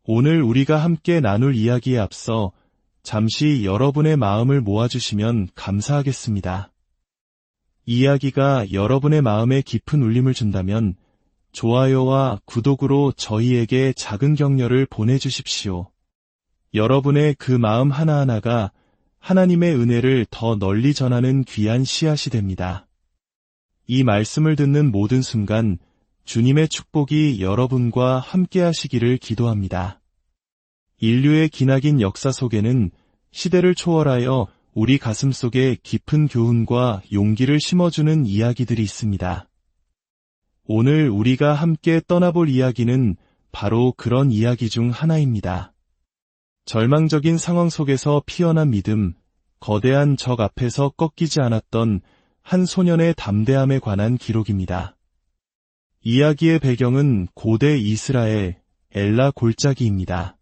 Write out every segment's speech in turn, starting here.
오늘 우리가 함께 나눌 이야기에 앞서 잠시 여러분의 마음을 모아주시면 감사하겠습니다. 이야기가 여러분의 마음에 깊은 울림을 준다면 좋아요와 구독으로 저희에게 작은 격려를 보내주십시오. 여러분의 그 마음 하나하나가 하나님의 은혜를 더 널리 전하는 귀한 씨앗이 됩니다. 이 말씀을 듣는 모든 순간 주님의 축복이 여러분과 함께 하시기를 기도합니다. 인류의 기나긴 역사 속에는 시대를 초월하여 우리 가슴 속에 깊은 교훈과 용기를 심어주는 이야기들이 있습니다. 오늘 우리가 함께 떠나볼 이야기는 바로 그런 이야기 중 하나입니다. 절망적인 상황 속에서 피어난 믿음, 거대한 적 앞에서 꺾이지 않았던 한 소년의 담대함에 관한 기록입니다. 이야기의 배경은 고대 이스라엘 엘라 골짜기입니다.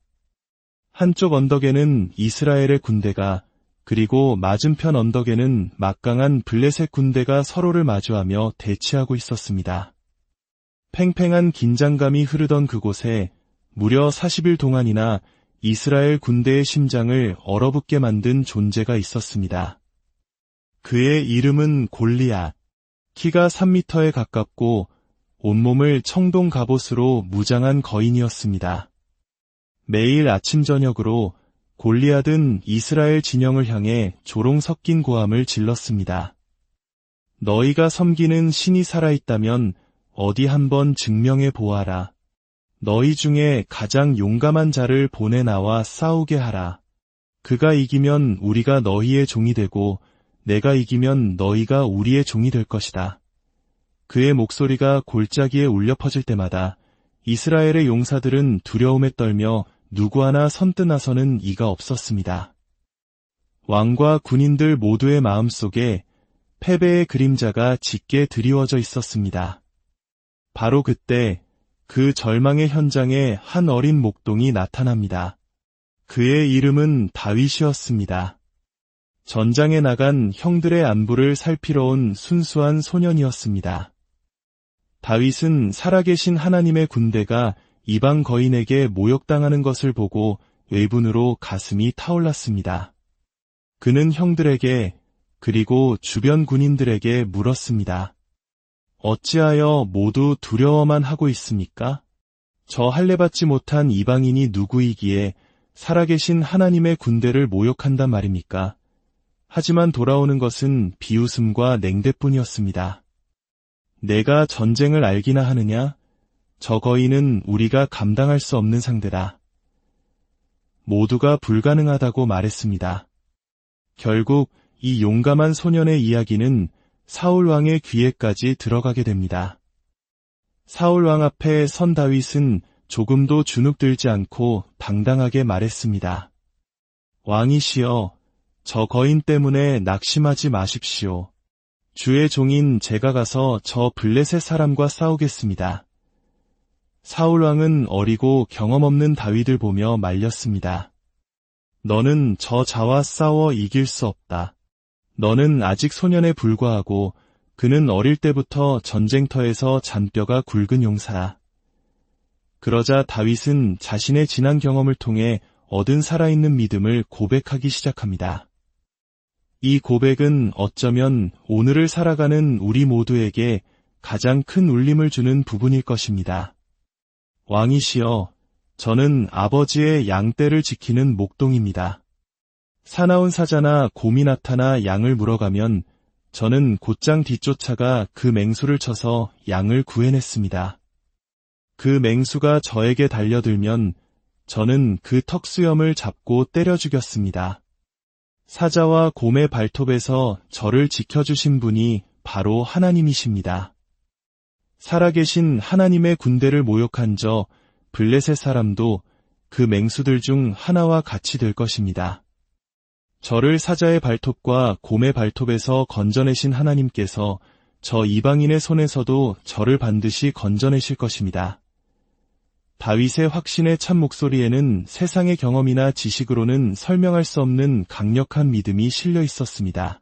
한쪽 언덕에는 이스라엘의 군대가, 그리고 맞은편 언덕에는 막강한 블레셋 군대가 서로를 마주하며 대치하고 있었습니다. 팽팽한 긴장감이 흐르던 그곳에 무려 40일 동안이나 이스라엘 군대의 심장을 얼어붙게 만든 존재가 있었습니다. 그의 이름은 골리앗. 키가 3m에 가깝고 온몸을 청동 갑옷으로 무장한 거인이었습니다. 매일 아침 저녁으로 골리앗은 이스라엘 진영을 향해 조롱 섞인 고함을 질렀습니다. 너희가 섬기는 신이 살아있다면 어디 한번 증명해 보아라. 너희 중에 가장 용감한 자를 보내 나와 싸우게 하라. 그가 이기면 우리가 너희의 종이 되고 내가 이기면 너희가 우리의 종이 될 것이다. 그의 목소리가 골짜기에 울려 퍼질 때마다 이스라엘의 용사들은 두려움에 떨며 누구 하나 선뜻 나서는 이가 없었습니다. 왕과 군인들 모두의 마음속에 패배의 그림자가 짙게 드리워져 있었습니다. 바로 그때 그 절망의 현장에 한 어린 목동이 나타납니다. 그의 이름은 다윗이었습니다. 전장에 나간 형들의 안부를 살피러 온 순수한 소년이었습니다. 다윗은 살아계신 하나님의 군대가 이방 거인에게 모욕당하는 것을 보고 외분으로 가슴이 타올랐습니다. 그는 형들에게 그리고 주변 군인들에게 물었습니다. 어찌하여 모두 두려워만 하고 있습니까? 저 할례받지 못한 이방인이 누구이기에 살아계신 하나님의 군대를 모욕한단 말입니까? 하지만 돌아오는 것은 비웃음과 냉대뿐이었습니다. 내가 전쟁을 알기나 하느냐? 저 거인은 우리가 감당할 수 없는 상대다. 모두가 불가능하다고 말했습니다. 결국 이 용감한 소년의 이야기는 사울 왕의 귀에까지 들어가게 됩니다. 사울 왕 앞에 선 다윗은 조금도 주눅들지 않고 당당하게 말했습니다. 왕이시여, 저 거인 때문에 낙심하지 마십시오. 주의 종인 제가 가서 저 블레셋 사람과 싸우겠습니다. 사울 왕은 어리고 경험 없는 다윗을 보며 말렸습니다. 너는 저 자와 싸워 이길 수 없다. 너는 아직 소년에 불과하고 그는 어릴 때부터 전쟁터에서 잔뼈가 굵은 용사야. 그러자 다윗은 자신의 지난 경험을 통해 얻은 살아있는 믿음을 고백하기 시작합니다. 이 고백은 어쩌면 오늘을 살아가는 우리 모두에게 가장 큰 울림을 주는 부분일 것입니다. 왕이시여, 저는 아버지의 양떼를 지키는 목동입니다. 사나운 사자나 곰이 나타나 양을 물어가면 저는 곧장 뒤쫓아가 그 맹수를 쳐서 양을 구해냈습니다. 그 맹수가 저에게 달려들면 저는 그 턱수염을 잡고 때려 죽였습니다. 사자와 곰의 발톱에서 저를 지켜주신 분이 바로 하나님이십니다. 살아계신 하나님의 군대를 모욕한 저 블레셋 사람도 그 맹수들 중 하나와 같이 될 것입니다. 저를 사자의 발톱과 곰의 발톱에서 건져내신 하나님께서 저 이방인의 손에서도 저를 반드시 건져내실 것입니다. 다윗의 확신의 참 목소리에는 세상의 경험이나 지식으로는 설명할 수 없는 강력한 믿음이 실려 있었습니다.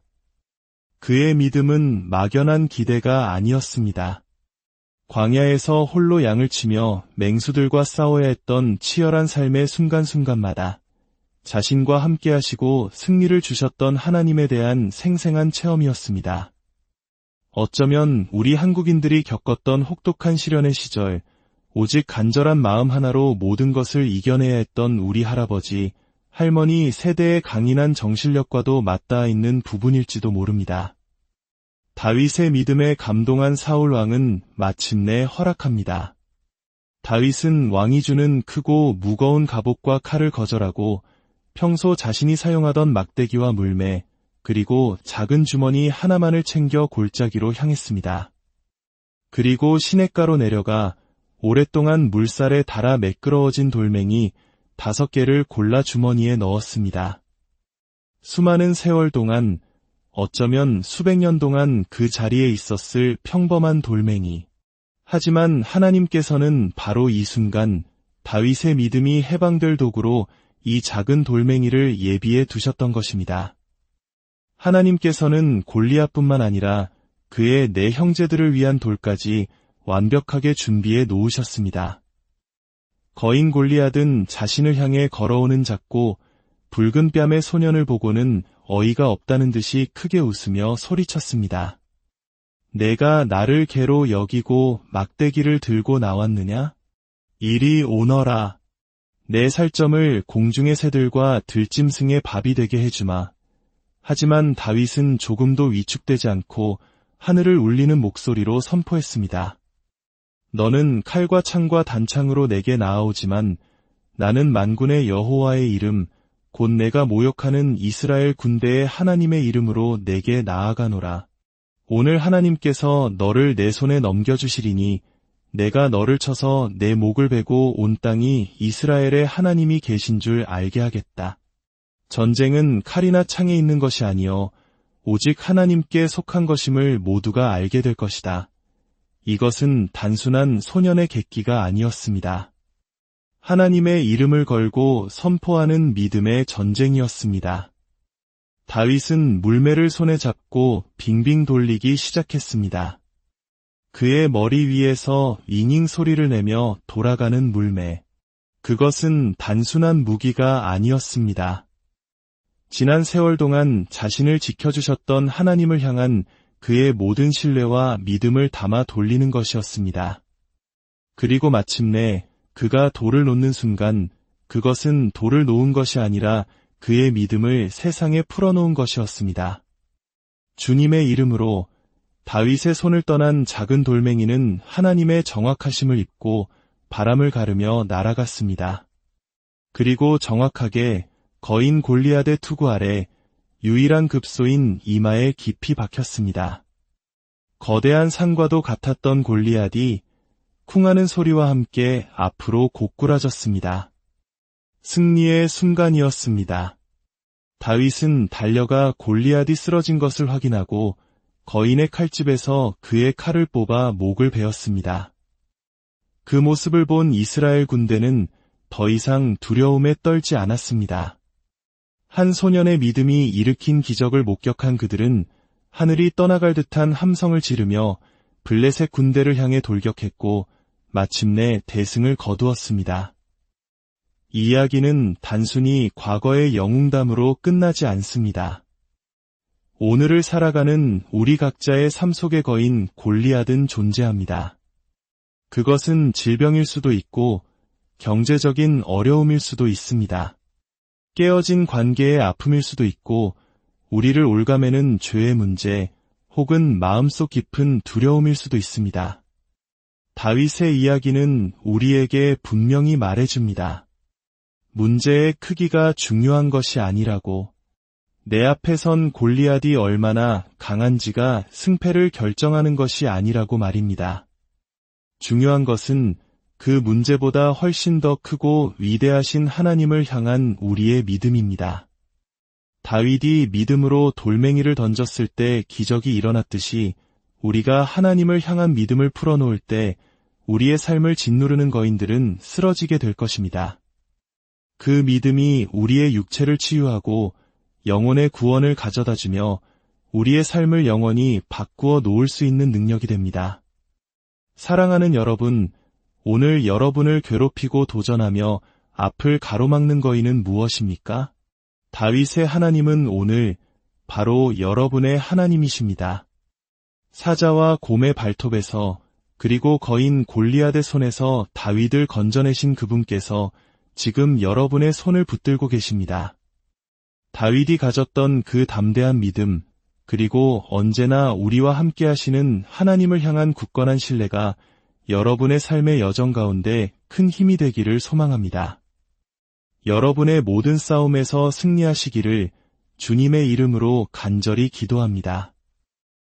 그의 믿음은 막연한 기대가 아니었습니다. 광야에서 홀로 양을 치며 맹수들과 싸워야 했던 치열한 삶의 순간순간마다 자신과 함께 하시고 승리를 주셨던 하나님에 대한 생생한 체험이었습니다. 어쩌면 우리 한국인들이 겪었던 혹독한 시련의 시절, 오직 간절한 마음 하나로 모든 것을 이겨내야 했던 우리 할아버지, 할머니 세대의 강인한 정신력과도 맞닿아 있는 부분일지도 모릅니다. 다윗의 믿음에 감동한 사울 왕은 마침내 허락합니다. 다윗은 왕이 주는 크고 무거운 갑옷과 칼을 거절하고 평소 자신이 사용하던 막대기와 물매, 그리고 작은 주머니 하나만을 챙겨 골짜기로 향했습니다. 그리고 시냇가로 내려가 오랫동안 물살에 닳아 매끄러워진 돌멩이 5개를 골라 주머니에 넣었습니다. 수많은 세월 동안, 어쩌면 수백 년 동안 그 자리에 있었을 평범한 돌멩이. 하지만 하나님께서는 바로 이 순간 다윗의 믿음이 해방될 도구로 이 작은 돌멩이를 예비해 두셨던 것입니다. 하나님께서는 골리앗뿐만 아니라 그의 네 형제들을 위한 돌까지 완벽하게 준비해 놓으셨습니다. 거인 골리앗은 자신을 향해 걸어오는 작고 붉은 뺨의 소년을 보고는 어이가 없다는 듯이 크게 웃으며 소리쳤습니다. 내가 나를 개로 여기고 막대기를 들고 나왔느냐? 이리 오너라. 내 살점을 공중의 새들과 들짐승의 밥이 되게 해주마. 하지만 다윗은 조금도 위축되지 않고 하늘을 울리는 목소리로 선포했습니다. 너는 칼과 창과 단창으로 내게 나아오지만 나는 만군의 여호와의 이름, 곧 내가 모욕하는 이스라엘 군대의 하나님의 이름으로 내게 나아가노라. 오늘 하나님께서 너를 내 손에 넘겨주시리니 내가 너를 쳐서 내 목을 베고 온 땅이 이스라엘의 하나님이 계신 줄 알게 하겠다. 전쟁은 칼이나 창에 있는 것이 아니요 오직 하나님께 속한 것임을 모두가 알게 될 것이다. 이것은 단순한 소년의 객기가 아니었습니다. 하나님의 이름을 걸고 선포하는 믿음의 전쟁이었습니다. 다윗은 물매를 손에 잡고 빙빙 돌리기 시작했습니다. 그의 머리 위에서 잉잉 소리를 내며 돌아가는 물매. 그것은 단순한 무기가 아니었습니다. 지난 세월 동안 자신을 지켜주셨던 하나님을 향한 그의 모든 신뢰와 믿음을 담아 돌리는 것이었습니다. 그리고 마침내 그가 돌을 놓는 순간 그것은 돌을 놓은 것이 아니라 그의 믿음을 세상에 풀어놓은 것이었습니다. 주님의 이름으로 다윗의 손을 떠난 작은 돌멩이는 하나님의 정확하심을 입고 바람을 가르며 날아갔습니다. 그리고 정확하게 거인 골리앗의 투구 아래 유일한 급소인 이마에 깊이 박혔습니다. 거대한 산과도 같았던 골리앗이 쿵하는 소리와 함께 앞으로 고꾸라졌습니다. 승리의 순간이었습니다. 다윗은 달려가 골리앗이 쓰러진 것을 확인하고 거인의 칼집에서 그의 칼을 뽑아 목을 베었습니다. 그 모습을 본 이스라엘 군대는 더 이상 두려움에 떨지 않았습니다. 한 소년의 믿음이 일으킨 기적을 목격한 그들은 하늘이 떠나갈 듯한 함성을 지르며 블레셋 군대를 향해 돌격했고 마침내 대승을 거두었습니다. 이 이야기는 단순히 과거의 영웅담으로 끝나지 않습니다. 오늘을 살아가는 우리 각자의 삶 속에 거인 골리앗은 존재합니다. 그것은 질병일 수도 있고 경제적인 어려움일 수도 있습니다. 깨어진 관계의 아픔일 수도 있고 우리를 올가매는 죄의 문제 혹은 마음속 깊은 두려움일 수도 있습니다. 다윗의 이야기는 우리에게 분명히 말해줍니다. 문제의 크기가 중요한 것이 아니라고. 내 앞에 선 골리앗이 얼마나 강한지가 승패를 결정하는 것이 아니라고 말입니다. 중요한 것은 그 문제보다 훨씬 더 크고 위대하신 하나님을 향한 우리의 믿음입니다. 다윗이 믿음으로 돌멩이를 던졌을 때 기적이 일어났듯이 우리가 하나님을 향한 믿음을 풀어놓을 때 우리의 삶을 짓누르는 거인들은 쓰러지게 될 것입니다. 그 믿음이 우리의 육체를 치유하고 영혼의 구원을 가져다주며 우리의 삶을 영원히 바꾸어 놓을 수 있는 능력이 됩니다. 사랑하는 여러분, 오늘 여러분을 괴롭히고 도전하며 앞을 가로막는 거인은 무엇입니까? 다윗의 하나님은 오늘 바로 여러분의 하나님이십니다. 사자와 곰의 발톱에서 그리고 거인 골리앗의 손에서 다윗을 건져내신 그분께서 지금 여러분의 손을 붙들고 계십니다. 다윗이 가졌던 그 담대한 믿음, 그리고 언제나 우리와 함께 하시는 하나님을 향한 굳건한 신뢰가 여러분의 삶의 여정 가운데 큰 힘이 되기를 소망합니다. 여러분의 모든 싸움에서 승리하시기를 주님의 이름으로 간절히 기도합니다.